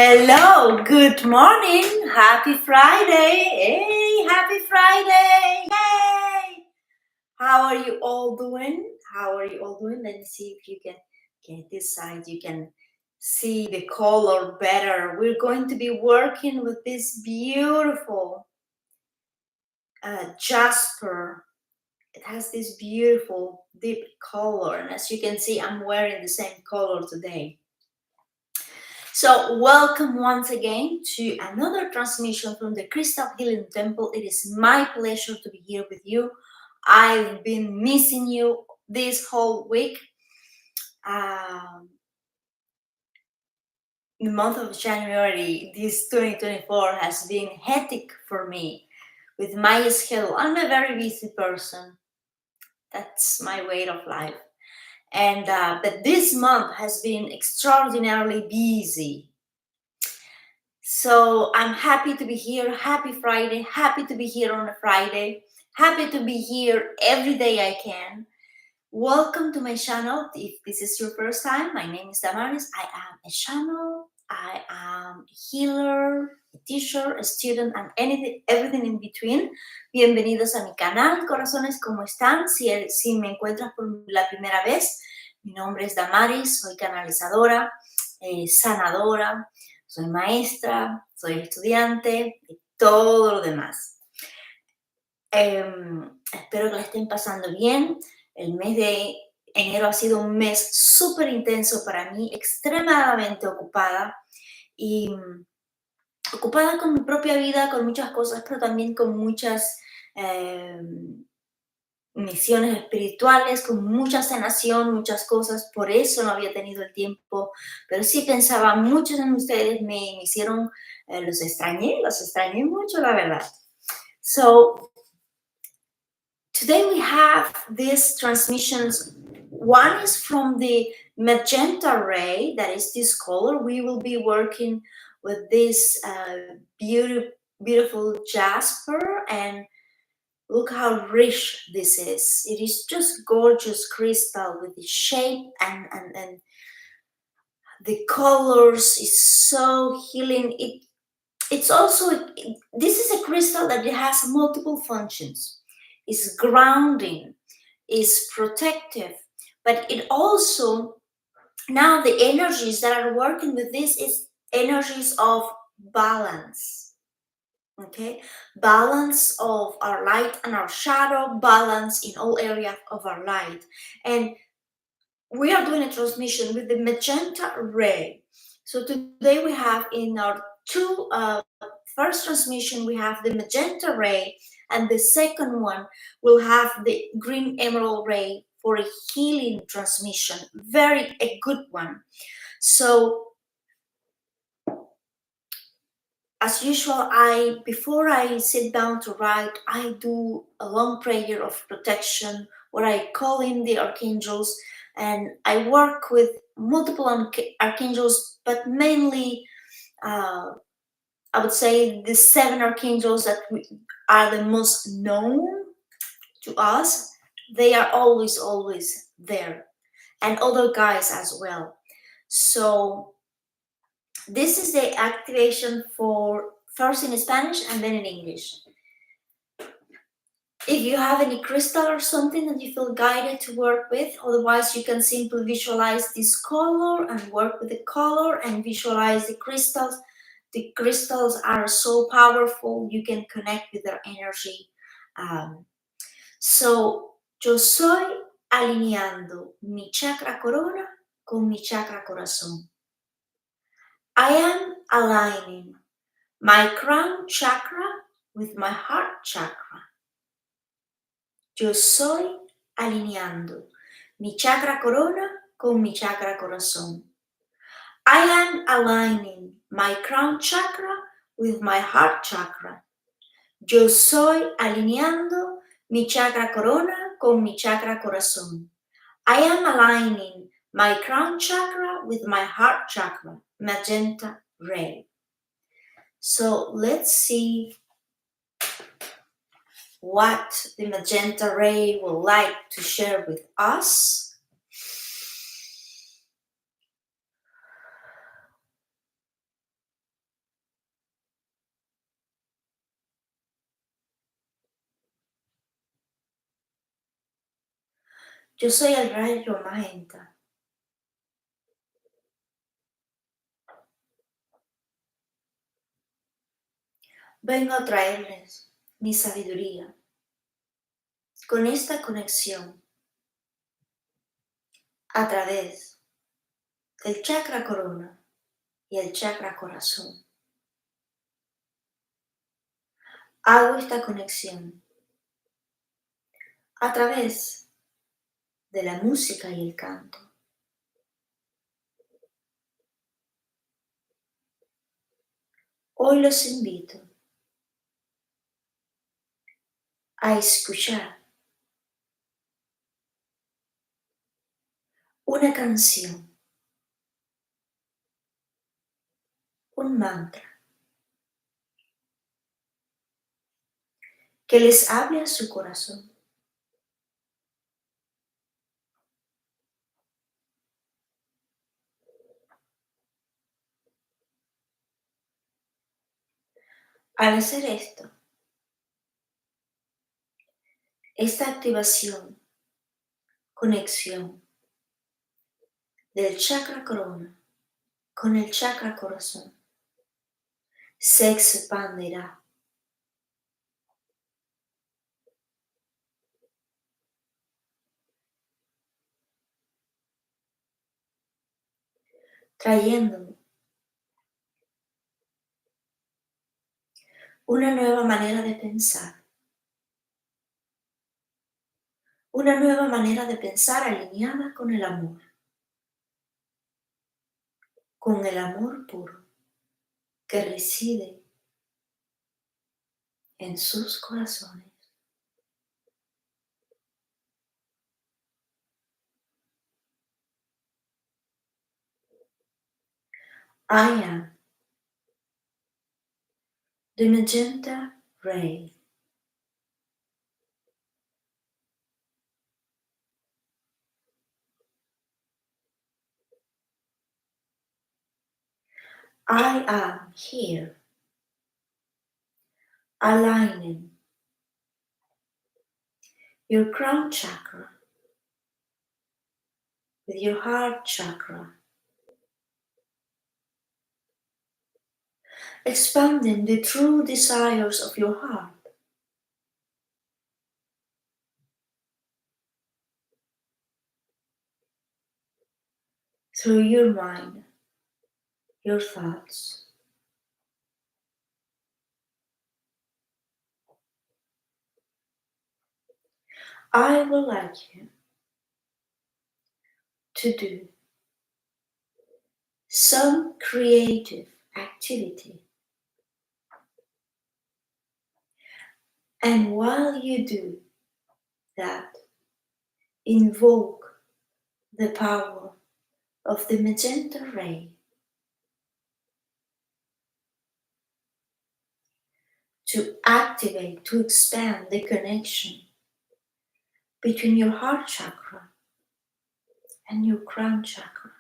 Hello, good morning, happy Friday, hey, happy Friday, yay! How are you all doing? Let me see if you can get this side, you can see the color better. We're going to be working with this beautiful jasper. It has this beautiful deep color, and as you can see, I'm wearing the same color today. So welcome once again to another transmission from the Crystal Healing Temple. It is my pleasure to be here with you. I've been missing you this whole week. The month of January, this 2024 has been hectic for me with my schedule. I'm a very busy person. That's my way of life. And but this month has been extraordinarily busy. So I'm happy to be here. Happy Friday. Happy to be here on a Friday. Happy to be here every day I can. Welcome to my channel. If this is your first time, my name is Damaris. I am a channel. I am a healer, a teacher, a student, and everything in between. Bienvenidos a mi canal, corazones, ¿cómo están? Si me encuentras por la primera vez, mi nombre es Damaris, soy canalizadora, sanadora, soy maestra, soy estudiante y todo lo demás. Espero que la estén pasando bien. El mes de enero ha sido un mes súper intenso para mí, extremadamente ocupada y ocupada con mi propia vida, con muchas cosas, pero también con muchas misiones espirituales, con mucha sanación, muchas cosas. Por eso no había tenido el tiempo, pero sí pensaba, muchos de ustedes me hicieron, los extrañé mucho, la verdad. So today we have these transmissions. One is from the magenta ray, that is this color. We will be working with this beautiful jasper, and look how rich this is. It is just gorgeous crystal with the shape and the colors is so healing. It's also, this is a crystal that it has multiple functions. It's grounding, is protective, but it also, now the energies that are working with this is energies of balance. Okay, balance of our light and our shadow, balance in all areas of our light. And we are doing a transmission with the magenta ray. So today we have in our first transmission, we have the magenta ray, and the second one will have the green emerald ray for a healing transmission. A good one. So as usual, before I sit down to write, I do a long prayer of protection where I call in the archangels, and I work with multiple archangels, but mainly I would say the 7 archangels that are the most known to us. They are always there, and other guys as well. So this is the activation for first in Spanish and then in English. If you have any crystal or something that you feel guided to work with, otherwise you can simply visualize this color and work with the color and visualize the crystals. The crystals are so powerful, you can connect with their energy. So, yo soy alineando mi chakra corona con mi chakra corazón. I am aligning my crown chakra with my heart chakra. Yo soy alineando mi chakra corona con mi chakra corazón. I am aligning my crown chakra with my heart chakra. Yo soy alineando mi chakra corona con mi chakra corazón. I am aligning my crown chakra with my heart chakra, magenta ray. So let's see what the magenta ray would like to share with us. Yo soy el rayo magenta. Vengo a traerles mi sabiduría con esta conexión a través del chakra corona y el chakra corazón. Hago esta conexión a través de la música y el canto. Hoy los invito a escuchar una canción, un mantra que les hable a su corazón. Al hacer esto, esta activación, conexión del chakra corona con el chakra corazón se expandirá, trayendo una nueva manera de pensar, una nueva manera de pensar alineada con el amor puro que reside en sus corazones. I am the magenta ray. I am here, aligning your crown chakra with your heart chakra, expanding the true desires of your heart through your mind, your thoughts. I would like you to do some creative activity. And while you do that, invoke the power of the magenta ray to activate, to expand the connection between your heart chakra and your crown chakra,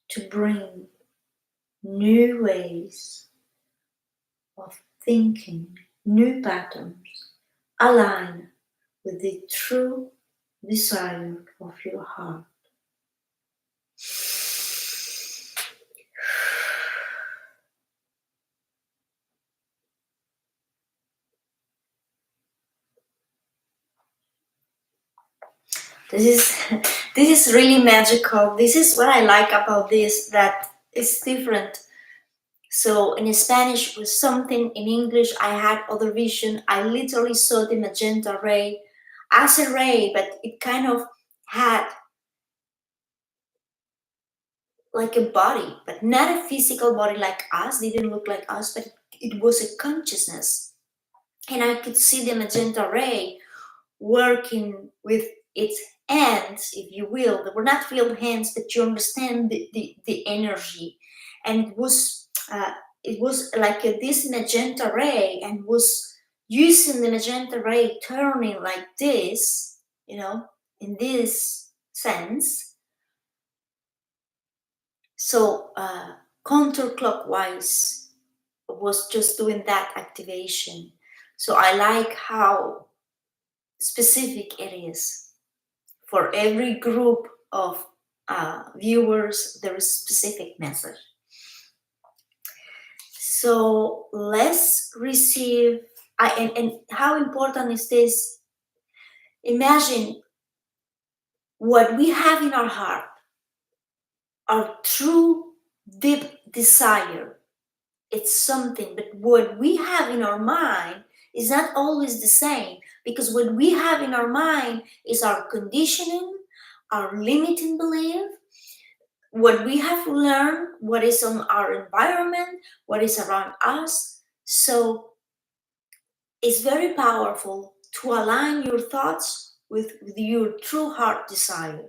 to bring new ways of thinking, new patterns, align with the true desire of your heart. This is this is really magical. This is what I like about this, that it's different. So in Spanish was something, in English I had other vision. I literally saw the magenta ray as a ray, but it kind of had like a body, but not a physical body like us, didn't look like us, but it was a consciousness. And I could see the magenta ray working with its hands, if you will. They were not real hands, but you understand the energy. And it was like this magenta ray, and was using the magenta ray turning like this, in this sense. So counterclockwise was just doing that activation. So I like how specific it is. For every group of viewers, there is specific message. So let's receive, and how important is this? Imagine what we have in our heart, our true deep desire. It's something, but what we have in our mind is not always the same, because what we have in our mind is our conditioning, our limiting belief, what we have learned, what is on our environment, what is around us. So it's very powerful to align your thoughts with your true heart desire.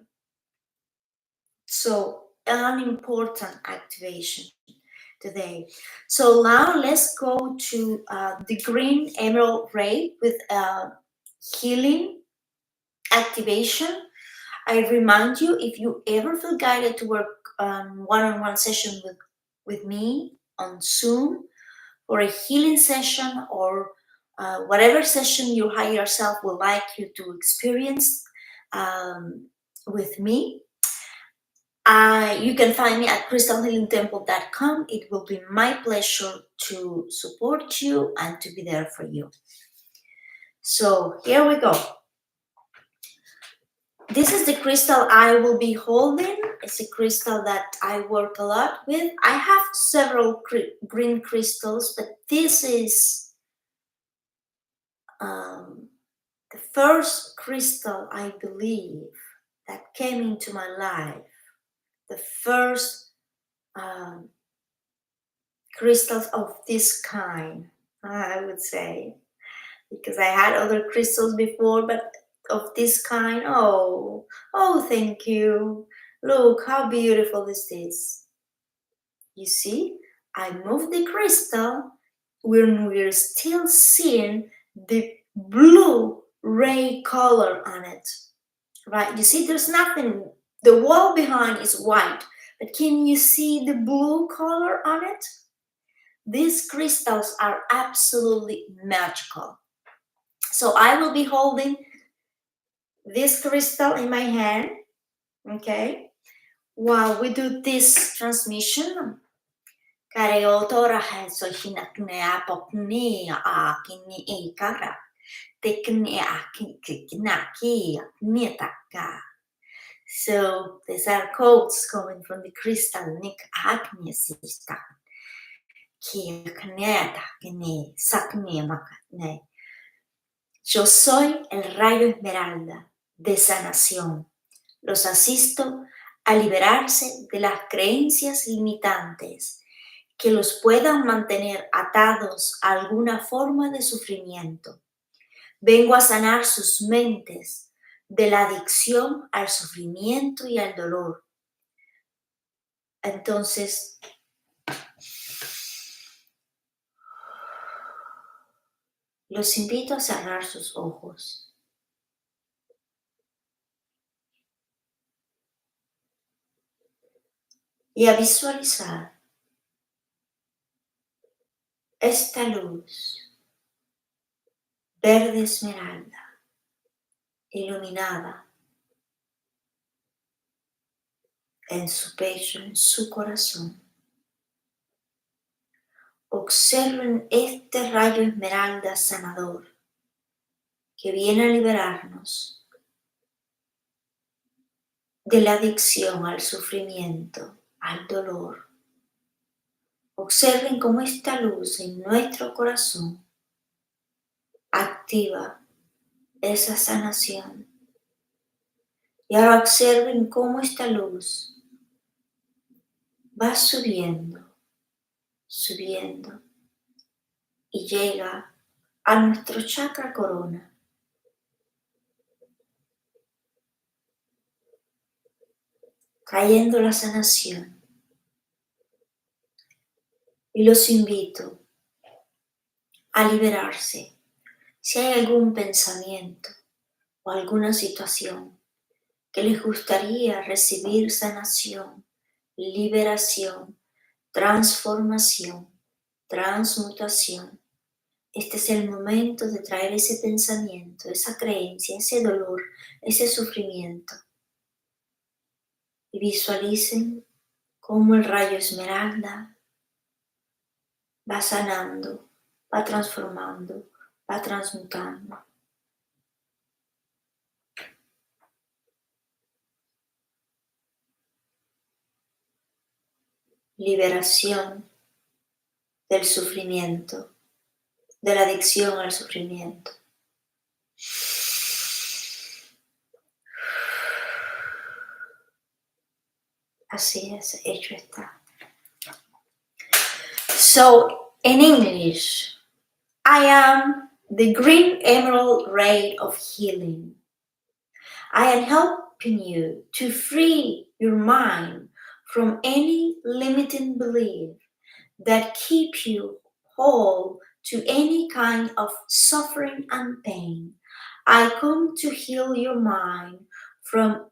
So an important activation today. So now let's go to the green emerald ray with healing activation. I remind you, if you ever feel guided to work one-on-one session with me on Zoom, or a healing session, or whatever session your higher self would like you to experience with me, you can find me at crystalhealingtemple.com. It will be my pleasure to support you and to be there for you. So here we go. This is the crystal I will be holding. It's a crystal that I work a lot with. I have several green crystals, but this is the first crystal, I believe, that came into my life. The first crystals of this kind, I would say, because I had other crystals before, but of this kind, oh, thank you. Look, how beautiful is this? You see, I moved the crystal when we're still seeing the blue ray color on it, right? You see, there's nothing, the wall behind is white, but can you see the blue color on it? These crystals are absolutely magical. So I will be holding this crystal in my hand, okay, while we do this transmission. So these are quotes coming from the crystal. Yo soy el rayo esmeralda de sanación. Los asisto a liberarse de las creencias limitantes que los puedan mantener atados a alguna forma de sufrimiento. Vengo a sanar sus mentes de la adicción al sufrimiento y al dolor. Entonces, los invito a cerrar sus ojos. Y a visualizar esta luz verde esmeralda, iluminada en su pecho, en su corazón. Observen este rayo esmeralda sanador que viene a liberarnos de la adicción al sufrimiento, al dolor. Observen cómo esta luz en nuestro corazón activa esa sanación. Y ahora observen cómo esta luz va subiendo, subiendo y llega a nuestro chakra corona. Trayendo la sanación. Y los invito a liberarse. Si hay algún pensamiento o alguna situación que les gustaría recibir sanación, liberación, transformación, transmutación, este es el momento de traer ese pensamiento, esa creencia, ese dolor, ese sufrimiento. Y visualicen cómo el rayo esmeralda va sanando, va transformando, va transmutando. Liberación del sufrimiento, de la adicción al sufrimiento. Así es, hecho está. So, in English, I am the green emerald ray of healing. I am helping you to free your mind from any limiting belief that keep you whole to any kind of suffering and pain. I come to heal your mind from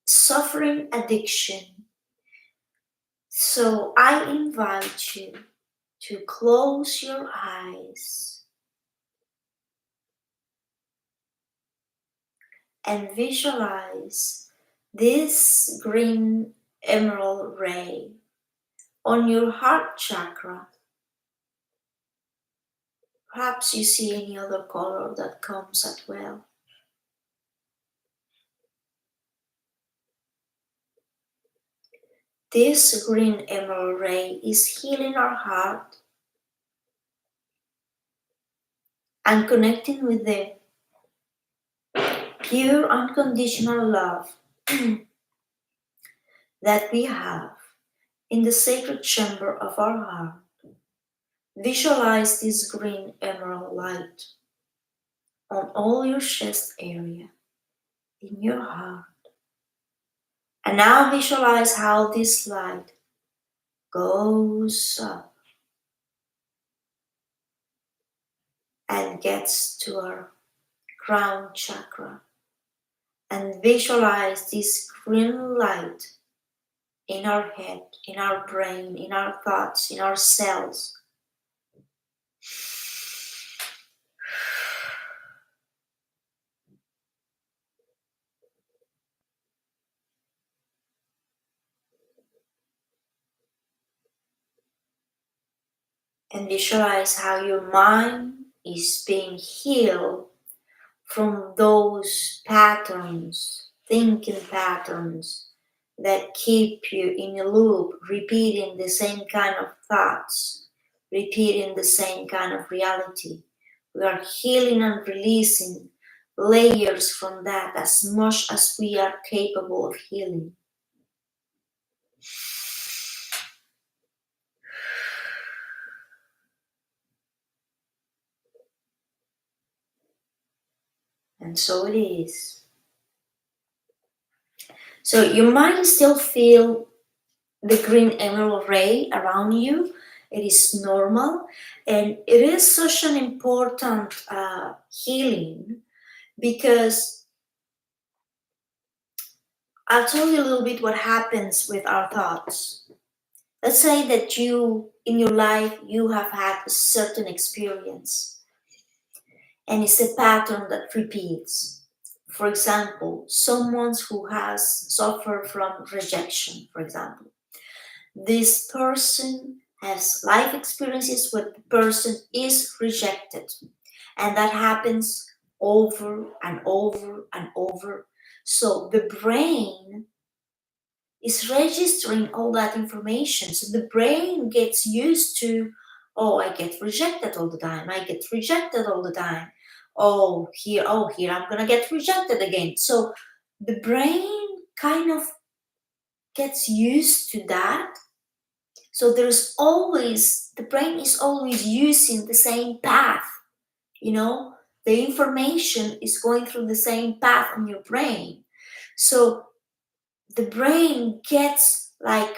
suffering addiction. So I invite you to close your eyes and visualize this green emerald ray on your heart chakra. Perhaps you see any other color that comes as well. This green emerald ray is healing our heart and connecting with the pure unconditional love that we have in the sacred chamber of our heart. Visualize this green emerald light on all your chest area, in your heart. And now visualize how this light goes up and gets to our crown chakra. And visualize this green light in our head, in our brain, in our thoughts, in our cells. And visualize how your mind is being healed from those patterns, thinking patterns that keep you in a loop, repeating the same kind of thoughts, repeating the same kind of reality. We are healing and releasing layers from that as much as we are capable of healing. And so it is. So you might still feel the green emerald ray around you. It is normal, and it is such an important healing, because I'll tell you a little bit what happens with our thoughts. Let's say that you, in your life, you have had a certain experience, and it's a pattern that repeats. For example, someone who has suffered from rejection, for example. This person has life experiences where the person is rejected, and that happens over and over and over. So the brain is registering all that information. So the brain gets used to, oh, I get rejected all the time. I get rejected all the time. Oh, here I'm gonna get rejected again. So the brain kind of gets used to that. So the brain is always using the same path, the information is going through the same path on your brain. So the brain gets like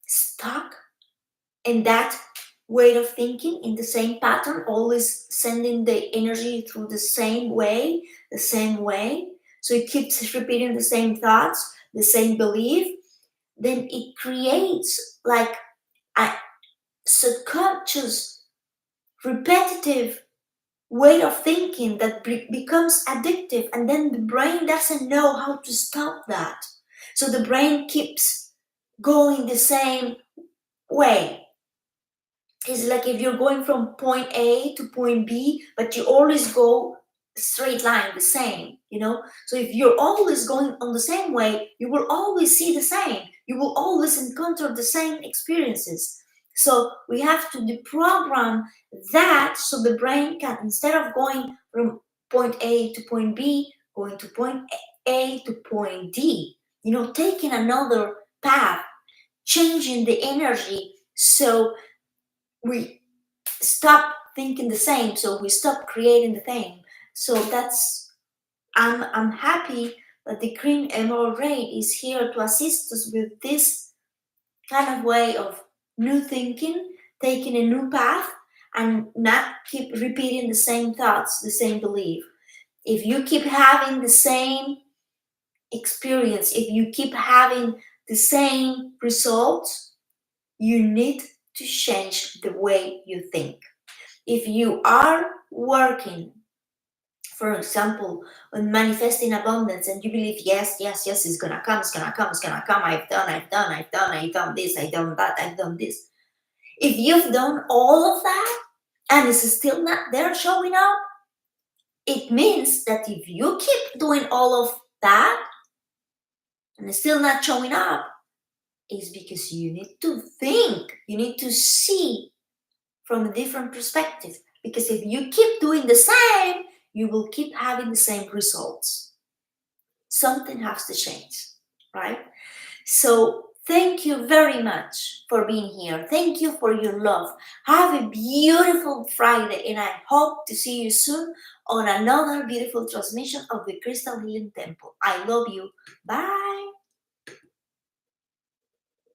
stuck in that way of thinking, in the same pattern, always sending the energy through the same way. So it keeps repeating the same thoughts, the same belief. Then it creates like a subconscious, repetitive way of thinking that becomes addictive, and then the brain doesn't know how to stop that. So the brain keeps going the same way. It's like if you're going from point A to point B, but you always go straight line, the same, you know? So if you're always going on the same way, you will always see the same. You will always encounter the same experiences. So we have to deprogram that so the brain can, instead of going from point A to point B, going to point A to point D, you know, taking another path, changing the energy so we stop thinking the same, so we stop creating the same. So that's, I'm happy that the green emerald ray is here to assist us with this kind of way of new thinking, taking a new path, and not keep repeating the same thoughts, the same belief. If you keep having the same experience, if you keep having the same results, you need to change the way you think. If you are working, for example, on manifesting abundance, and you believe, yes, yes, yes, it's gonna come, it's gonna come, it's gonna come, I've done this, I've done that, I've done this. If you've done all of that and it's still not there showing up, it means that if you keep doing all of that and it's still not showing up, it's because you need to think, you need to see from a different perspective. Because if you keep doing the same, you will keep having the same results. Something has to change, right? So thank you very much for being here. Thank you for your love. Have a beautiful Friday, and I hope to see you soon on another beautiful transmission of the Crystal Healing Temple. I love you. Bye.